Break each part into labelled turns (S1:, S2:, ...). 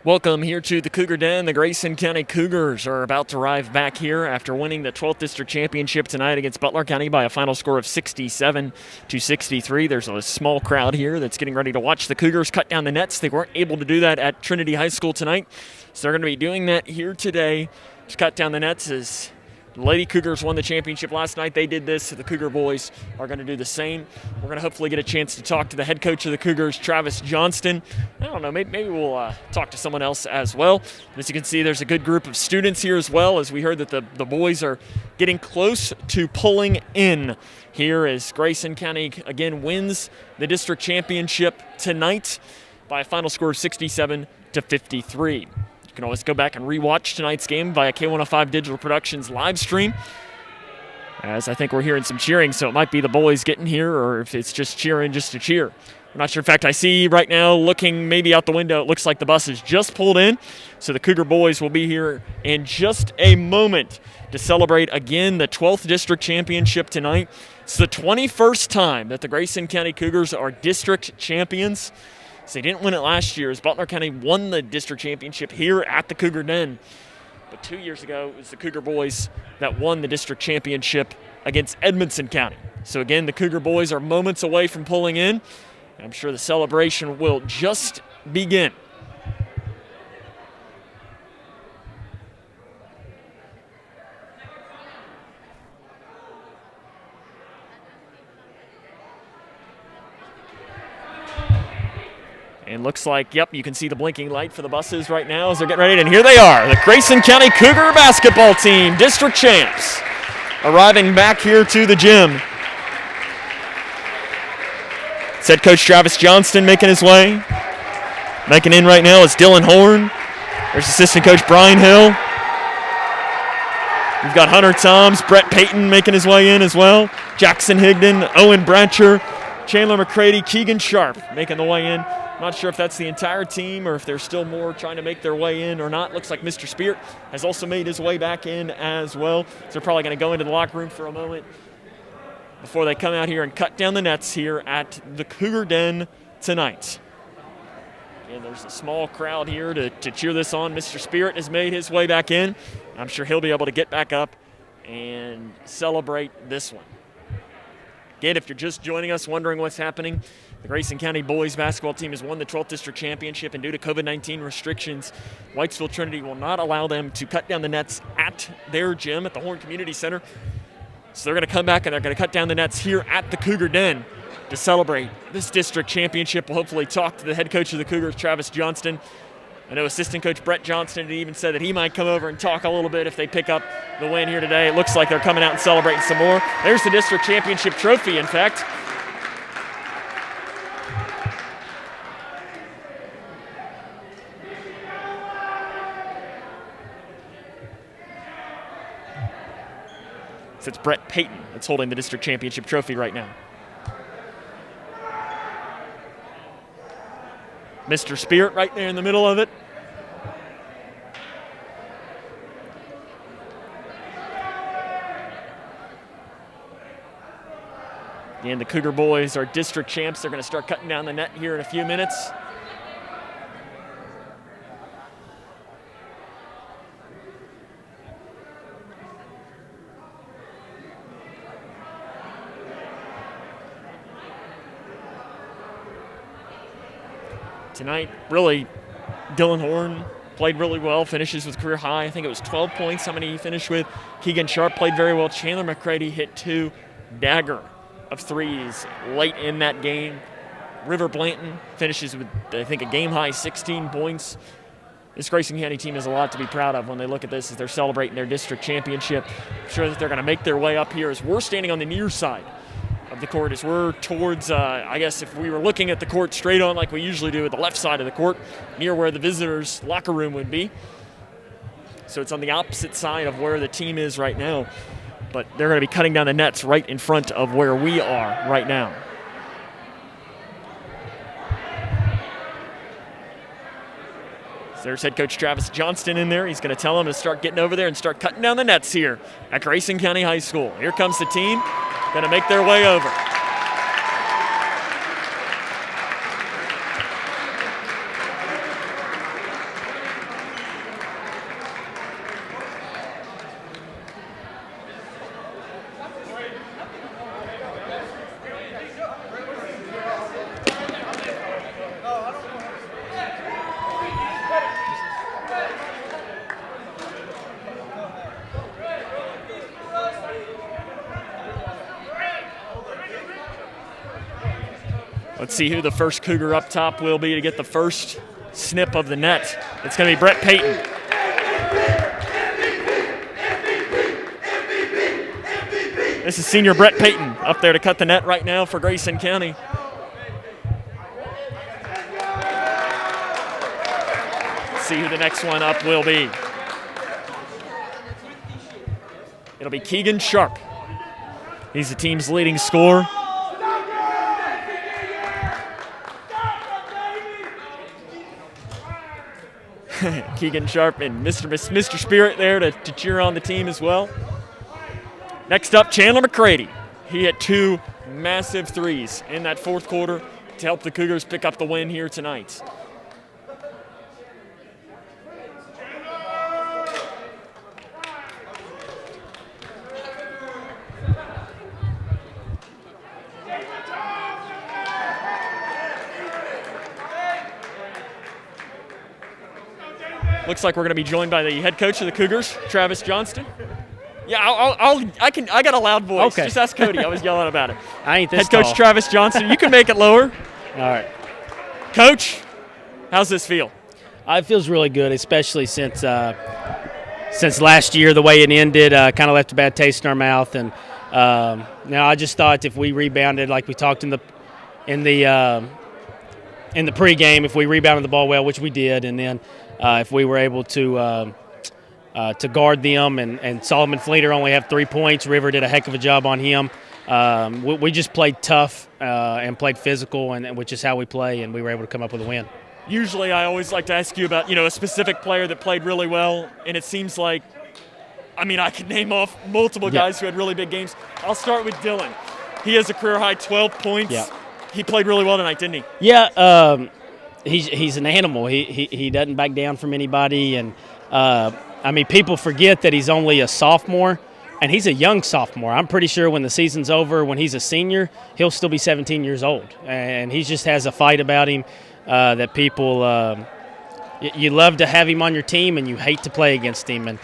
S1: Welcome here to the Cougar Den. The Grayson County Cougars are about to arrive back here after winning the 12th District Championship tonight against Butler County by a final score of 67-63. There's a small crowd here that's getting ready to watch the Cougars cut down the nets. They weren't able to do that at Trinity High School tonight, so they're going to be doing that here today to cut down the nets. As the Lady Cougars won the championship last night, they did this. So the Cougar boys are going to do the same. We're going to hopefully get a chance to talk to the head coach of the Cougars, Travis Johnston. I don't know, maybe we'll talk to someone else as well. As you can see, there's a good group of students here as well, as we heard that the boys are getting close to pulling in here as Grayson County again wins the district championship tonight by a final score of 67-53. You can always go back and rewatch tonight's game via K105 Digital Productions live stream. As I think we're hearing some cheering, so it might be the boys getting here, or if it's just cheering just to cheer. I'm not sure. In fact, I see right now, looking maybe out the window, it looks like the bus has just pulled in. So the Cougar boys will be here in just a moment to celebrate again the 12th District Championship tonight. It's the 21st time that the Grayson County Cougars are district champions. So they didn't win it last year as Butler County won the district championship here at the Cougar Den. But 2 years ago, it was the Cougar boys that won the district championship against Edmonson County. So again, the Cougar boys are moments away from pulling in. I'm sure the celebration will just begin. And looks like, yep, you can see the blinking light for the buses right now as they're getting ready. And here they are, the Grayson County Cougar basketball team, district champs, arriving back here to the gym. It's head coach Travis Johnston making his way. Making in right now is Dylan Horn. There's assistant coach Brian Hill. We've got Hunter Toms, Brett Payton making his way in as well. Jackson Higdon, Owen Brancher, Chandler Mccrady, Keegan Sharp making the way in. Not sure if that's the entire team or if there's still more trying to make their way in or not. Looks like Mr. Speart has also made his way back in as well. So they're probably going to go into the locker room for a moment before they come out here and cut down the nets here at the Cougar Den tonight. And there's a small crowd here to cheer this on. Mr. Speart has made his way back in. I'm sure he'll be able to get back up and celebrate this one. Again, if you're just joining us wondering what's happening, the Grayson County boys basketball team has won the 12th district championship, and due to COVID-19 restrictions, Whitesville Trinity will not allow them to cut down the nets at their gym at the Horn Community Center. So they're going to come back and they're going to cut down the nets here at the Cougar Den to celebrate this district championship. We'll hopefully talk to the head coach of the Cougars, Travis Johnston. I know assistant coach Brett Johnston had even said that he might come over and talk a little bit if they pick up the win here today. It looks like they're coming out and celebrating some more. There's the district championship trophy, in fact. So it's Brett Payton that's holding the district championship trophy right now. Mr. Speart right there in the middle of it. Again, the Cougar boys are district champs. They're going to start cutting down the net here in a few minutes. Tonight, really, Dylan Horn played really well, finishes with career high. I think it was 12 points. How many he finished with? Keegan Sharp played very well. Chandler Mccrady hit 2 dagger of threes late in that game. River Blanton finishes with, I think, a game-high 16 points. This Grayson County team has a lot to be proud of when they look at this as they're celebrating their district championship. I'm sure that they're going to make their way up here as we're standing on the near side of the court as we're towards, I guess if we were looking at the court straight on like we usually do at the left side of the court, near where the visitors' locker room would be. So it's on the opposite side of where the team is right now. But they're going to be cutting down the nets right in front of where we are right now. So there's head coach Travis Johnston in there. He's going to tell them to start getting over there and start cutting down the nets here at Grayson County High School. Here comes the team. Going to make their way over. Let's see who the first Cougar up top will be to get the first snip of the net. It's going to be Brett Payton. This is senior Brett Payton up there to cut the net right now for Grayson County. Let's see who the next one up will be. It'll be Keegan Sharp. He's the team's leading scorer. Keegan Sharp and Mr. Spirit there to cheer on the team as well. Next up, Chandler Mccrady. He hit 2 massive threes in that fourth quarter to help the Cougars pick up the win here tonight. Looks like we're going to be joined by the head coach of the Cougars, Travis Johnston. Yeah, I got a loud voice.
S2: Okay.
S1: Just ask Cody. I was yelling about it.
S2: I ain't this
S1: Head coach
S2: tall.
S1: Travis Johnston. You can make it lower.
S2: All right.
S1: Coach, how's this feel?
S2: It feels really good, especially since last year the way it ended kind of left a bad taste in our mouth. And now I just thought if we rebounded like we talked in the pregame, if we rebounded the ball well, which we did, and then if we were able to guard them, and Solomon Fleener only have 3 points. River did a heck of a job on him. We just played tough and played physical, and which is how we play, and we were able to come up with a win.
S1: Usually I always like to ask you about, a specific player that played really well, and it seems like, I could name off multiple guys who had really big games. I'll start with Dylan. He has a career-high 12 points.
S2: Yeah.
S1: He played really well tonight, didn't he?
S2: Yeah, he's an animal. He doesn't back down from anybody, and people forget that he's only a sophomore, and he's a young sophomore. I'm pretty sure when the season's over, when he's a senior, he'll still be 17 years old, and he just has a fight about him that people you love to have him on your team, and you hate to play against him. And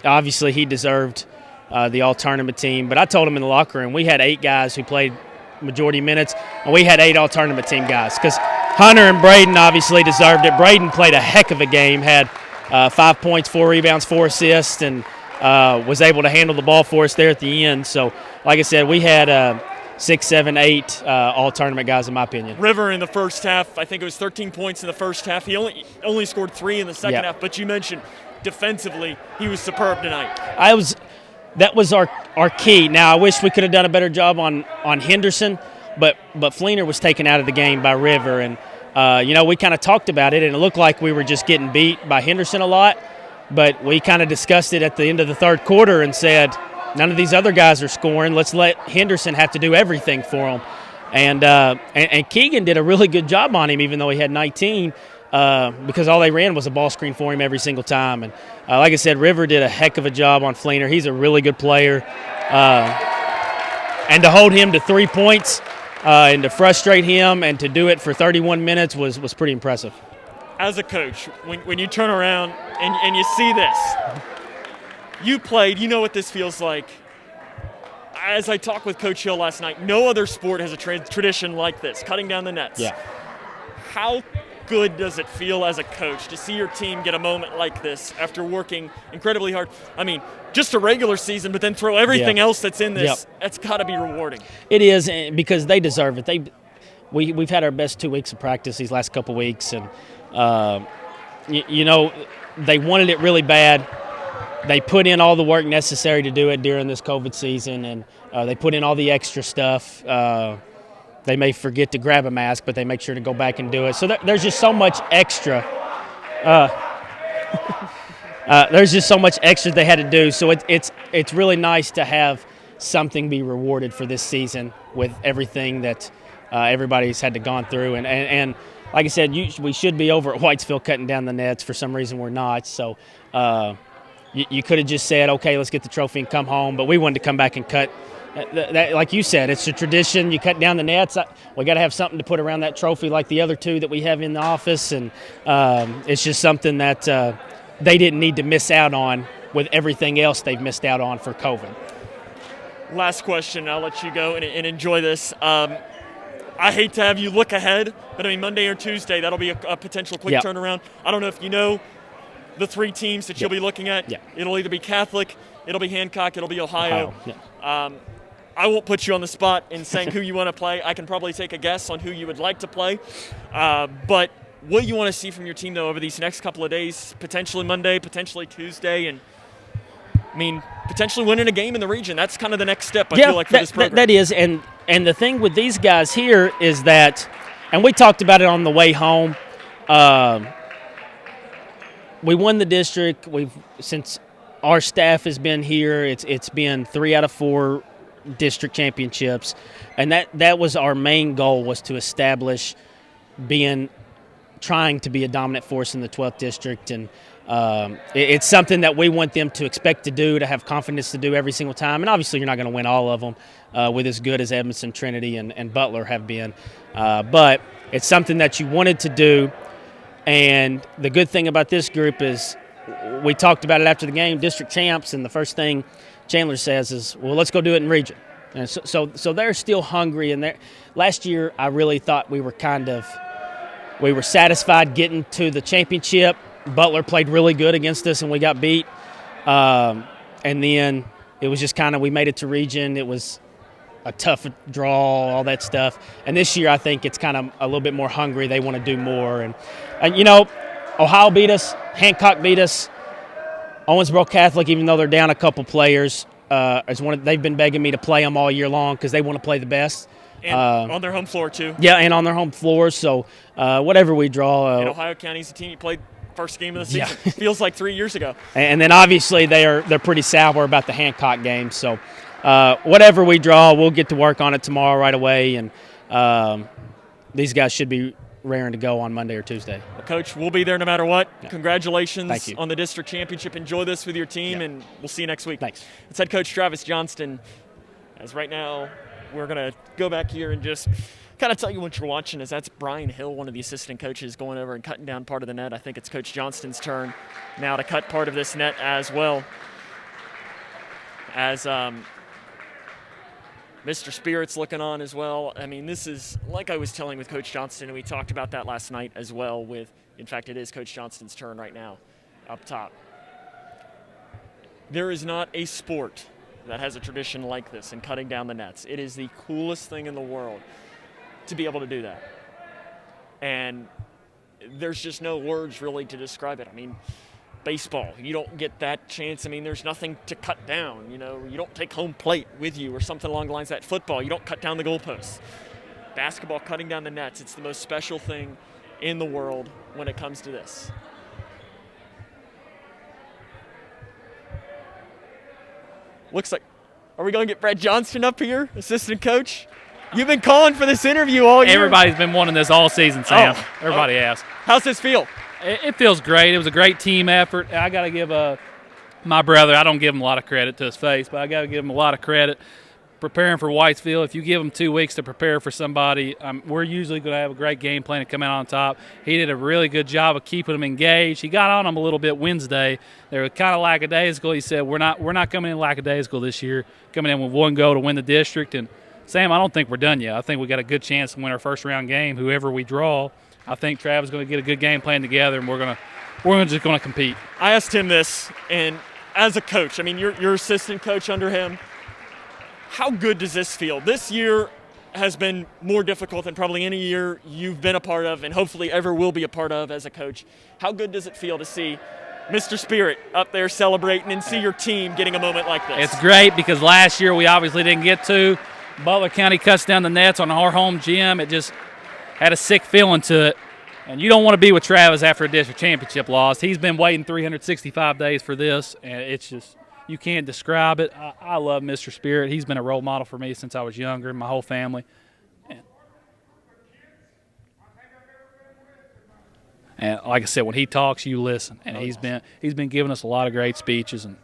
S2: obviously, he deserved the all-tournament team. But I told him in the locker room, we had 8 guys who played majority minutes, and we had 8 all-tournament team guys because Hunter and Braden obviously deserved it. Braden played a heck of a game, had 5 points, 4 rebounds, 4 assists, and was able to handle the ball for us there at the end. So, like I said, we had 6, 7, 8 all-tournament guys, in my opinion.
S1: River in the first half, I think it was 13 points in the first half. He only scored 3 in the second half, but you mentioned defensively he was superb tonight. That was our key. Now, I wish we could have done a better job on Henderson, but Fleener was taken out of the game by River, and we kind of talked about it, and it looked like we were just getting beat by Henderson a lot, but we kind of discussed it at the end of the third quarter and said, none of these other guys are scoring. Let's let Henderson have to do everything for him. And Keegan did a really good job on him, even though he had 19, because all they ran was a ball screen for him every single time. And like I said, River did a heck of a job on Fleener. He's a really good player. And to hold him to 3 points and to frustrate him and to do it for 31 minutes was pretty impressive. As a coach, when you turn around and you see this, you played, you know what this feels like. As I talked with Coach Hill last night, no other sport has a tradition like this, cutting down the nets.
S2: Yeah.
S1: How good does it feel as a coach to see your team get a moment like this after working incredibly hard? Just a regular season, but then throw everything else that's in this. That's got to be rewarding.
S2: It is, because they deserve it. We've had our best 2 weeks of practice these last couple weeks, and they wanted it really bad. They put in all the work necessary to do it during this COVID season, and they put in all the extra stuff. They may forget to grab a mask, but they make sure to go back and do it. So there's just so much extra. There's just so much extra they had to do. So it's really nice to have something be rewarded for this season with everything that everybody's had to gone through. And like I said, we should be over at Whitesville cutting down the nets. For some reason, we're not. So you could have just said, okay, let's get the trophy and come home. But we wanted to come back and cut. That, like you said, it's a tradition. You cut down the nets. We got to have something to put around that trophy like the other 2 that we have in the office. And it's just something that they didn't need to miss out on with everything else they've missed out on for COVID.
S1: Last question. I'll let you go and enjoy this. I hate to have you look ahead, but I mean Monday or Tuesday, that'll be a potential quick turnaround. I don't know if you know the 3 teams that you'll be looking at.
S2: Yeah.
S1: It'll either be Catholic, it'll be Hancock, it'll be Ohio. I won't put you on the spot in saying who you want to play. I can probably take a guess on who you would like to play. But what you want to see from your team, though, over these next couple of days, potentially Monday, potentially Tuesday, and I mean, potentially winning a game in the region. That's kind of the next step, I feel like, for this program.
S2: That is. And the thing with these guys here is that, and we talked about it on the way home, we won the district. Since our staff has been here, it's been 3 out of 4 district championships, and that was our main goal, was to establish trying to be a dominant force in the 12th district. And it's something that we want them to expect to do, to have confidence to do every single time. And obviously you're not going to win all of them with as good as Edmondson, Trinity, and Butler have been. But it's something that you wanted to do. And the good thing about this group is, we talked about it after the game, district champs, and the first thing Chandler says is, well, let's go do it in region. And so they're still hungry. And last year I really thought we were satisfied getting to the championship. Butler played really good against us, and we got beat. And then it was just kind of, we made it to region. It was a tough draw, all that stuff. And this year I think it's kind of a little bit more hungry. They want to do more. And you know, Ohio beat us. Hancock beat us. Owensboro Catholic, even though they're down a couple players, they've been begging me to play them all year long because they want to play the best.
S1: And on their home floor, too.
S2: Yeah, and on their home floor. So whatever we draw.
S1: And Ohio County's the team you played first game of the season. Yeah. Feels like 3 years ago.
S2: And then obviously they're pretty sour about the Hancock game. So whatever we draw, we'll get to work on it tomorrow right away. And these guys should be raring to go on Monday or Tuesday.
S1: Well, Coach, we'll be there no matter what. Yeah. Congratulations
S2: Thank you.
S1: On the district championship. Enjoy this with your team, and we'll see you next week.
S2: Thanks.
S1: It's head coach Travis Johnston. As right now, we're going to go back here and just kind of tell you what you're watching, as that's Brian Hill, one of the assistant coaches, going over and cutting down part of the net. I think it's Coach Johnston's turn now to cut part of this net as well. As Mr. Spirit's looking on as well. I mean, this is, like I was telling with Coach Johnston, and we talked about that last night as well in fact, it is Coach Johnston's turn right now up top. There is not a sport that has a tradition like this in cutting down the nets. It is the coolest thing in the world to be able to do that. And there's just no words really to describe it. I mean, baseball, you don't get that chance. I mean, there's nothing to cut down. You know, you don't take home plate with you or something along the lines of that. Football, you don't cut down the goalposts. Basketball, cutting down the nets, it's the most special thing in the world when it comes to this. Looks like, are we going to get Brett Johnston up here, assistant coach? You've been calling for this interview all year.
S3: Everybody's been wanting this all season, Sam. Everybody has.
S1: How's this feel?
S3: It feels great. It was a great team effort. I got to give my brother, I don't give him a lot of credit to his face, but I got to give him a lot of credit. Preparing for Whitesville, if you give him 2 weeks to prepare for somebody, we're usually going to have a great game plan and come out on top. He did a really good job of keeping them engaged. He got on them a little bit Wednesday. They were kind of lackadaisical. He said, we're not coming in lackadaisical this year, coming in with 1 goal to win the district. And Sam, I don't think we're done yet. I think we got a good chance to win our first round game, whoever we draw. I think Travis is going to get a good game plan together, and we're just going to compete.
S1: I asked him this, and as a coach, I mean, you're assistant coach under him. How good does this feel? This year has been more difficult than probably any year you've been a part of, and hopefully ever will be a part of as a coach. How good does it feel to see Mr. Spirit up there celebrating and see your team getting a moment like this?
S3: It's great because last year we obviously didn't get to. Butler County cuts down the nets on our home gym. It just had a sick feeling to it. And you don't want to be with Travis after a district championship loss. He's been waiting 365 days for this, and it's just, you can't describe it. I love Mr. Spirit. He's been a role model for me since I was younger, and my whole family. And like I said, when he talks, you listen. And he's been giving us a lot of great speeches, and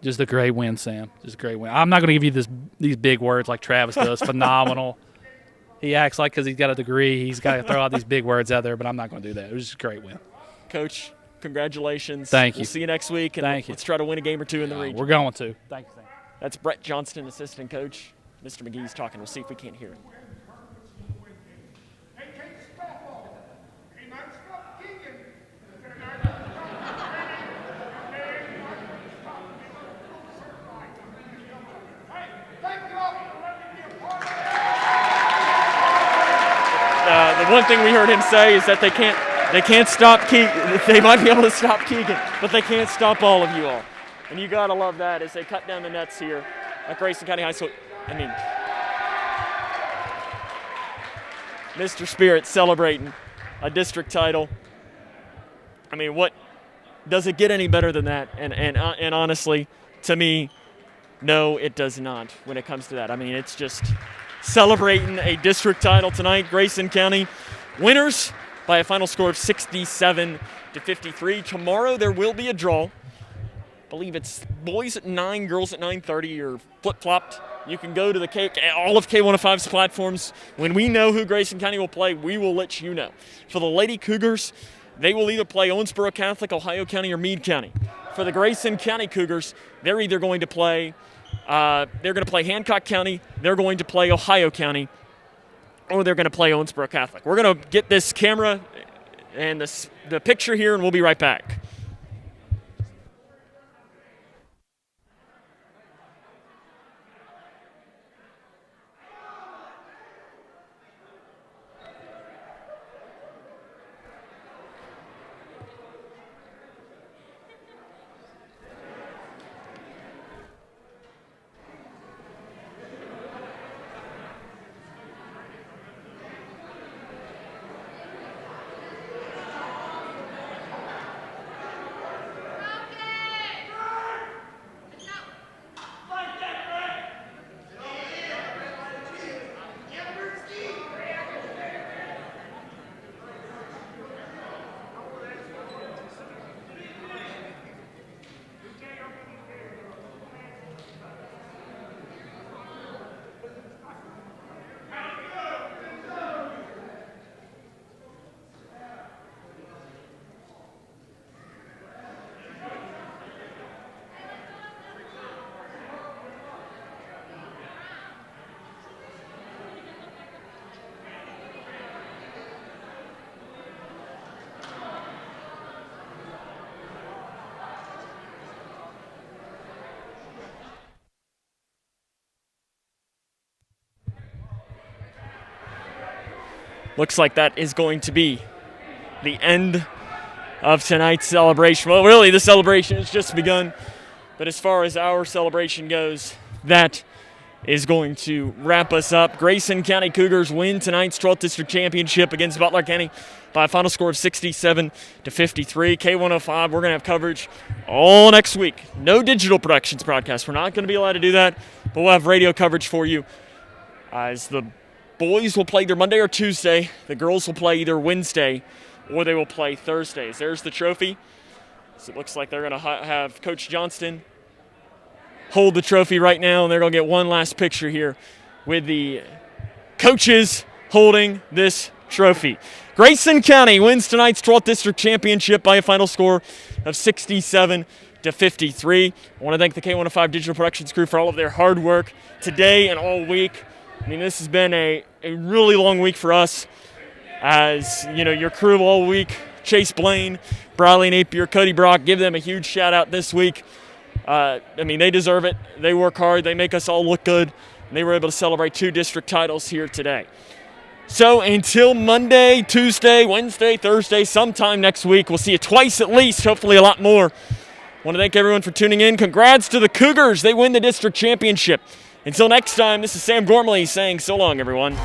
S3: just a great win, Sam. Just a great win. I'm not going to give you these big words like Travis does. Phenomenal. He acts like because he's got a degree, he's got to throw out these big words out there, but I'm not going to do that. It was just a great win.
S1: Coach, congratulations.
S3: Thank you.
S1: We'll see you next week, and let's try to win a game or two in the region.
S3: We're going to. Thank you, Sam.
S1: That's Brett Johnston, assistant coach. Mr. McGee's talking. We'll see if we can't hear him. The one thing we heard him say is that they can't stop Keegan. They might be able to stop Keegan, but they can't stop all of you all. And you got to love that as they cut down the nets here at Grayson County High School. I mean, Mr. Spirit celebrating a district title. I mean, what does it get any better than that? And honestly, to me, no, it does not when it comes to that. I mean, it's just celebrating a district title tonight. Grayson County winners by a final score of 67-53. Tomorrow there will be a draw. I believe it's boys at 9, girls at 9:30, or flip-flopped. You can go to all of K105's platforms. When we know who Grayson County will play, we will let you know. For the Lady Cougars, they will either play Owensboro Catholic, Ohio County, or Meade County. For the Grayson County Cougars, they're either going to play Hancock County, they're going to play Ohio County, or they're going to play Owensboro Catholic. We're going to get this camera and the picture here, and we'll be right back. Looks like that is going to be the end of tonight's celebration. Well, really, the celebration has just begun. But as far as our celebration goes, that is going to wrap us up. Grayson County Cougars win tonight's 12th District Championship against Butler County by a final score of 67-53. K105, we're going to have coverage all next week. No digital productions broadcast. We're not going to be allowed to do that, but we'll have radio coverage for you as the boys will play either Monday or Tuesday. The girls will play either Wednesday or they will play Thursdays. There's the trophy. So it looks like they're going to have Coach Johnston hold the trophy right now, and they're going to get one last picture here with the coaches holding this trophy. Grayson County wins tonight's 12th District Championship by a final score of 67-53. I want to thank the K105 Digital Productions crew for all of their hard work today and all week. I mean, this has been a really long week for us. As, you know, your crew all week, Chase Blaine, Briley Napier, Cody Brock, give them a huge shout-out this week. I mean, they deserve it. They work hard. They make us all look good. And they were able to celebrate 2 district titles here today. So until Monday, Tuesday, Wednesday, Thursday, sometime next week, we'll see you twice at least, hopefully a lot more. I want to thank everyone for tuning in. Congrats to the Cougars. They win the district championship. Until next time, this is Sam Gormley saying so long, everyone.